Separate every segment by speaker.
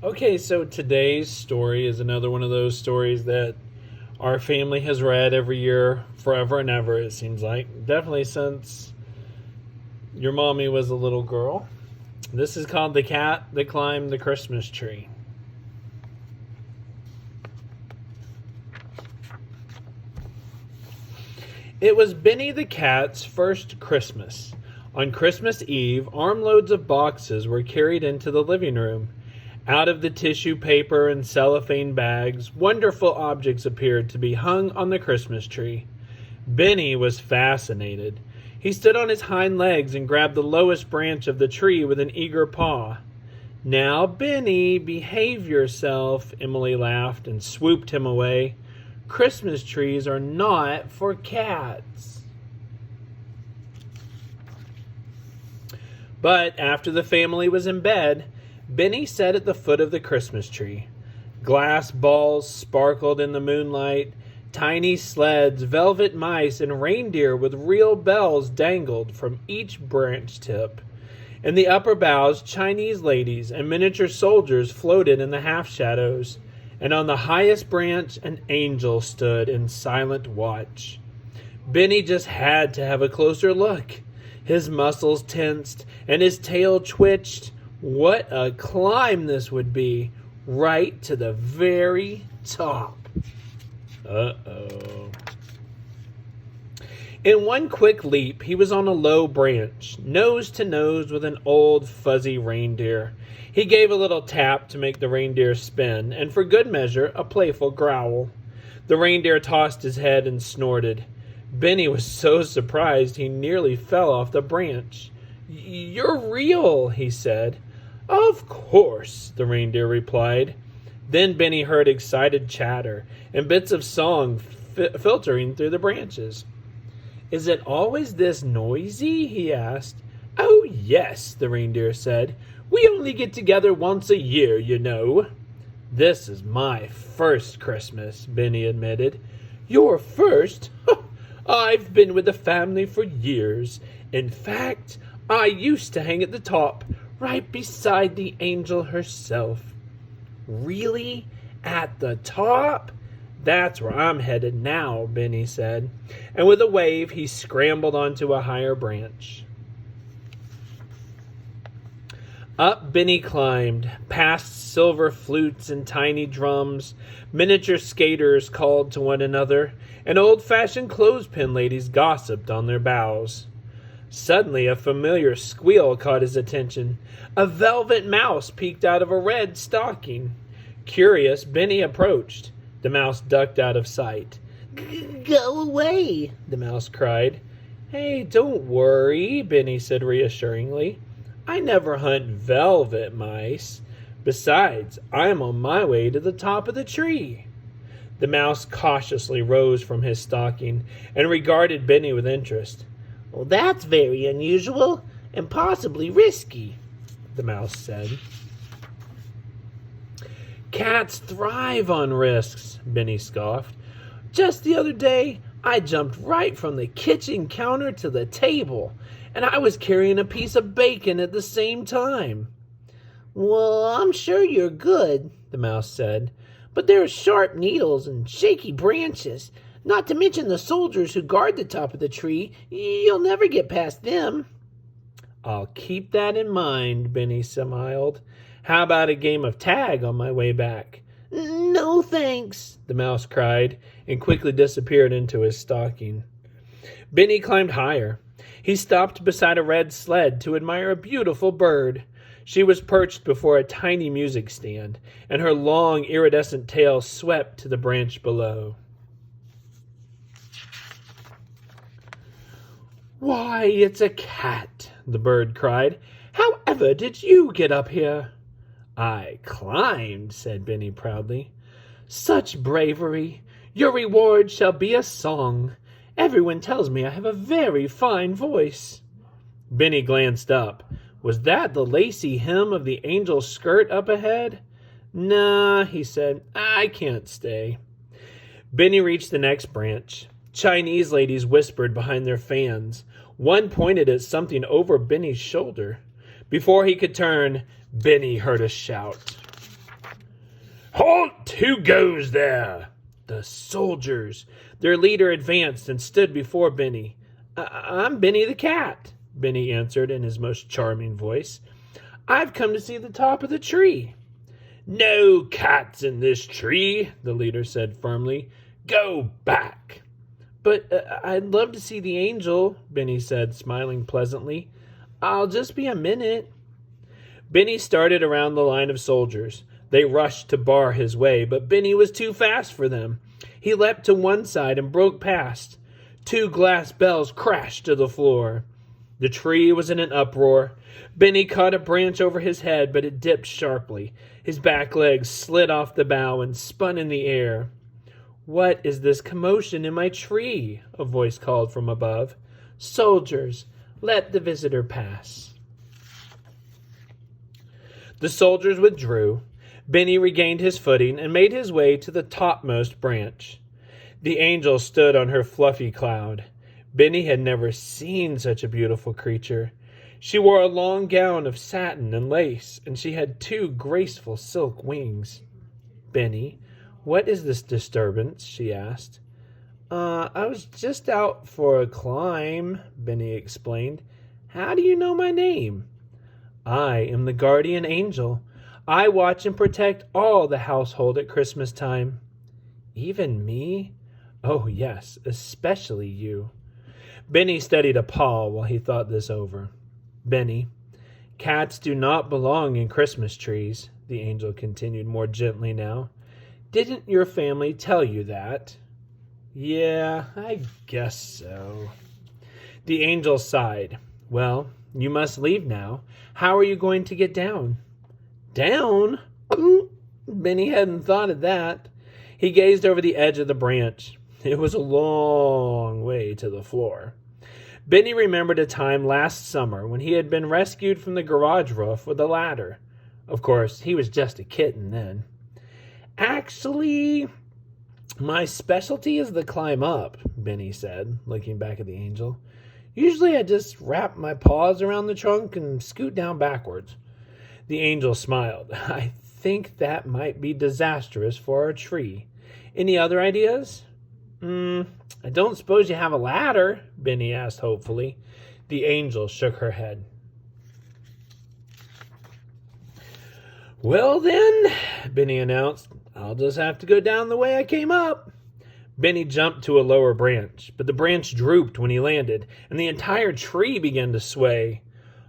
Speaker 1: Okay, so today's story is another one of those stories that our family has read every year, forever and ever, it seems like. Definitely since your mommy was a little girl. This is called The Cat That Climbed the Christmas Tree. It was Benny the Cat's first Christmas. On Christmas Eve, armloads of boxes were carried into the living room. Out of the tissue paper and cellophane bags, wonderful objects appeared to be hung on the Christmas tree. Benny was fascinated. He stood on his hind legs and grabbed the lowest branch of the tree with an eager paw. Now, Benny, behave yourself, Emily laughed and swooped him away. Christmas trees are not for cats. But after the family was in bed, Benny sat at the foot of the Christmas tree. Glass balls sparkled in the moonlight. Tiny sleds, velvet mice, and reindeer with real bells dangled from each branch tip. In the upper boughs, Chinese ladies and miniature soldiers floated in the half-shadows, and on the highest branch an angel stood in silent watch. Benny just had to have a closer look. His muscles tensed, and his tail twitched. What a climb this would be, right to the very top. Uh-oh. In one quick leap, he was on a low branch, nose to nose with an old fuzzy reindeer. He gave a little tap to make the reindeer spin, and for good measure, a playful growl. The reindeer tossed his head and snorted. Benny was so surprised he nearly fell off the branch. "You're real," he said. "Of course," the reindeer replied. Then Benny heard excited chatter and bits of song filtering through the branches. "Is it always this noisy?" he asked. "Oh, yes," the reindeer said. "We only get together once a year, you know." "This is my first Christmas," Benny admitted. "Your first? I've been with the family for years. In fact, I used to hang at the top, right beside the angel herself." "Really? At the top?" "That's where I'm headed now," Benny said, and with a wave he scrambled onto a higher branch. Up Benny climbed, past silver flutes and tiny drums. Miniature skaters called to one another, and old-fashioned clothespin ladies gossiped on their boughs. Suddenly a familiar squeal caught his attention. A velvet mouse peeked out of a red stocking. Curious, Benny approached. The mouse ducked out of sight. "Go away," the mouse cried. "Hey, don't worry," Benny said reassuringly. "I never hunt velvet mice. Besides, I'm on my way to the top of the tree." The mouse cautiously rose from his stocking and regarded Benny with interest. "Well, that's very unusual and possibly risky," the mouse said. "Cats thrive on risks," Benny scoffed. "Just the other day, I jumped right from the kitchen counter to the table, and I was carrying a piece of bacon at the same time." "Well, I'm sure you're good," the mouse said, "but there are sharp needles and shaky branches, not to mention the soldiers who guard the top of the tree. You'll never get past them." "I'll keep that in mind," Benny smiled. "How about a game of tag on my way back?" "No, thanks," the mouse cried, and quickly disappeared into his stocking. Benny climbed higher. He stopped beside a red sled to admire a beautiful bird. She was perched before a tiny music stand, and her long iridescent tail swept to the branch below. "Why, it's a cat," the bird cried. "However did you get up here?" "I climbed," said Benny proudly. "Such bravery! Your reward shall be a song. Everyone tells me I have a very fine voice." Benny glanced up. Was that the lacy hem of the angel's skirt up ahead? "Nah," he said. "I can't stay." Benny reached the next branch. Chinese ladies whispered behind their fans. One pointed at something over Benny's shoulder. Before he could turn, Benny heard a shout. "Halt! Who goes there?" "The soldiers." Their leader advanced and stood before Benny. I'm Benny the cat," Benny answered in his most charming voice. "I've come to see the top of the tree." "No cats in this tree," the leader said firmly. "Go back." "But I'd love to see the angel," Benny said, smiling pleasantly. "I'll just be a minute." Benny started around the line of soldiers. They rushed to bar his way, but Benny was too fast for them. He leapt to one side and broke past. 2 glass bells crashed to the floor. The tree was in an uproar. Benny caught a branch over his head, but it dipped sharply. His back legs slid off the bough and spun in the air. "What is this commotion in my tree?" a voice called from above. "Soldiers, let the visitor pass." The soldiers withdrew. Benny regained his footing and made his way to the topmost branch. The angel stood on her fluffy cloud. Benny had never seen such a beautiful creature. She wore a long gown of satin and lace, and she had 2 graceful silk wings. "Benny, what is this disturbance?" she asked. I was just out for a climb," Benny explained. "How do you know my name?" "I am the guardian angel. I watch and protect all the household at Christmas time." "Even me?" "Oh, yes, especially you." Benny studied a paw while he thought this over. "Benny, cats do not belong in Christmas trees," the angel continued more gently now. "Didn't your family tell you that?" "Yeah, I guess so." The angel sighed. "Well, you must leave now. How are you going to get down?" "Down?" Benny hadn't thought of that. He gazed over the edge of the branch. It was a long way to the floor. Benny remembered a time last summer when he had been rescued from the garage roof with a ladder. Of course, he was just a kitten then. "Actually, my specialty is the climb up," Benny said, looking back at the angel. "Usually I just wrap my paws around the trunk and scoot down backwards." The angel smiled. "I think that might be disastrous for our tree. Any other ideas?" I don't suppose you have a ladder?" Benny asked hopefully. The angel shook her head. "Well then," Benny announced, "I'll just have to go down the way I came up." Benny jumped to a lower branch, but the branch drooped when he landed, and the entire tree began to sway.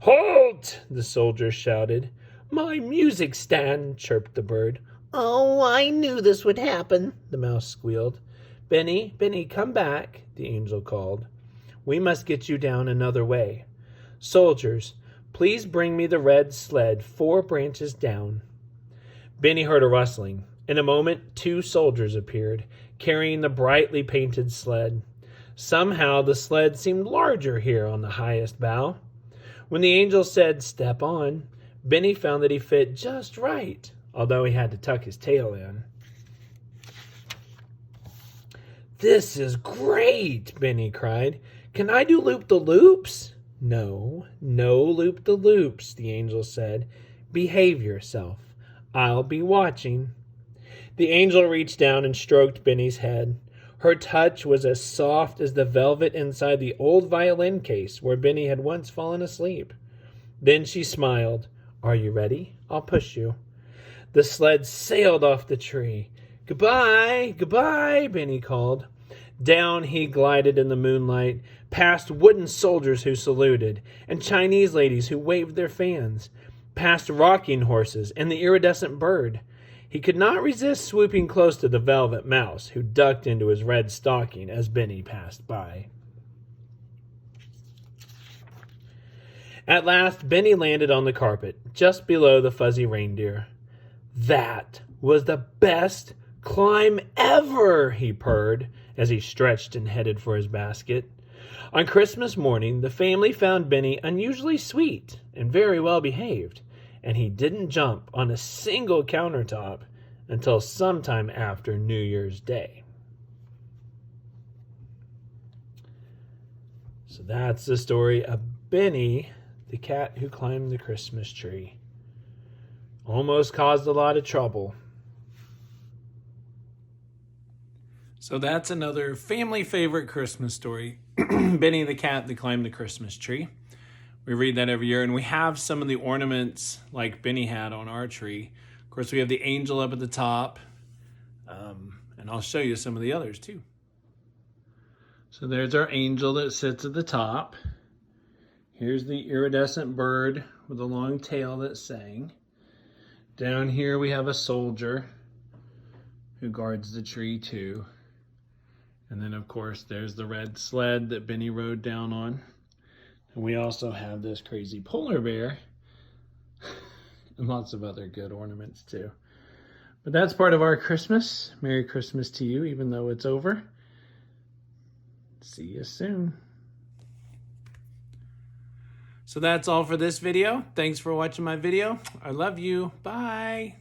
Speaker 1: "Halt!" the soldiers shouted. "My music stand," chirped the bird. "Oh, I knew this would happen," the mouse squealed. Benny, come back," the angel called. "We must get you down another way. Soldiers, please bring me the red sled 4 branches down." Benny heard a rustling. In a moment, 2 soldiers appeared, carrying the brightly painted sled. Somehow the sled seemed larger here on the highest bough. When the angel said, "Step on," Benny found that he fit just right, although he had to tuck his tail in. "This is great," Benny cried. "Can I do loop-the-loops?" No loop-the-loops," the angel said. "Behave yourself. I'll be watching." The angel reached down and stroked Benny's head. Her touch was as soft as the velvet inside the old violin case where Benny had once fallen asleep. Then she smiled. "Are you ready? I'll push you." The sled sailed off the tree. "Goodbye, goodbye," Benny called. Down he glided in the moonlight, past wooden soldiers who saluted, and Chinese ladies who waved their fans, past rocking horses and the iridescent bird. He could not resist swooping close to the velvet mouse, who ducked into his red stocking as Benny passed by. At last, Benny landed on the carpet, just below the fuzzy reindeer. "That was the best climb ever," he purred, as he stretched and headed for his basket. On Christmas morning, the family found Benny unusually sweet and very well behaved, and he didn't jump on a single countertop until sometime after New Year's Day. So that's the story of Benny, the cat who climbed the Christmas tree. Almost caused a lot of trouble. So that's another family favorite Christmas story. Benny the cat that climbed the Christmas tree. We read that every year, and we have some of the ornaments like Benny had on our tree. Of course, we have the angel up at the top, and I'll show you some of the others too. So there's our angel that sits at the top. Here's the iridescent bird with a long tail that sang. Down here we have a soldier who guards the tree too. And then, of course, there's the red sled that Benny rode down on. And we also have this crazy polar bear and lots of other good ornaments, too. But that's part of our Christmas. Merry Christmas to you, even though it's over. See you soon. So that's all for this video. Thanks for watching my video. I love you. Bye.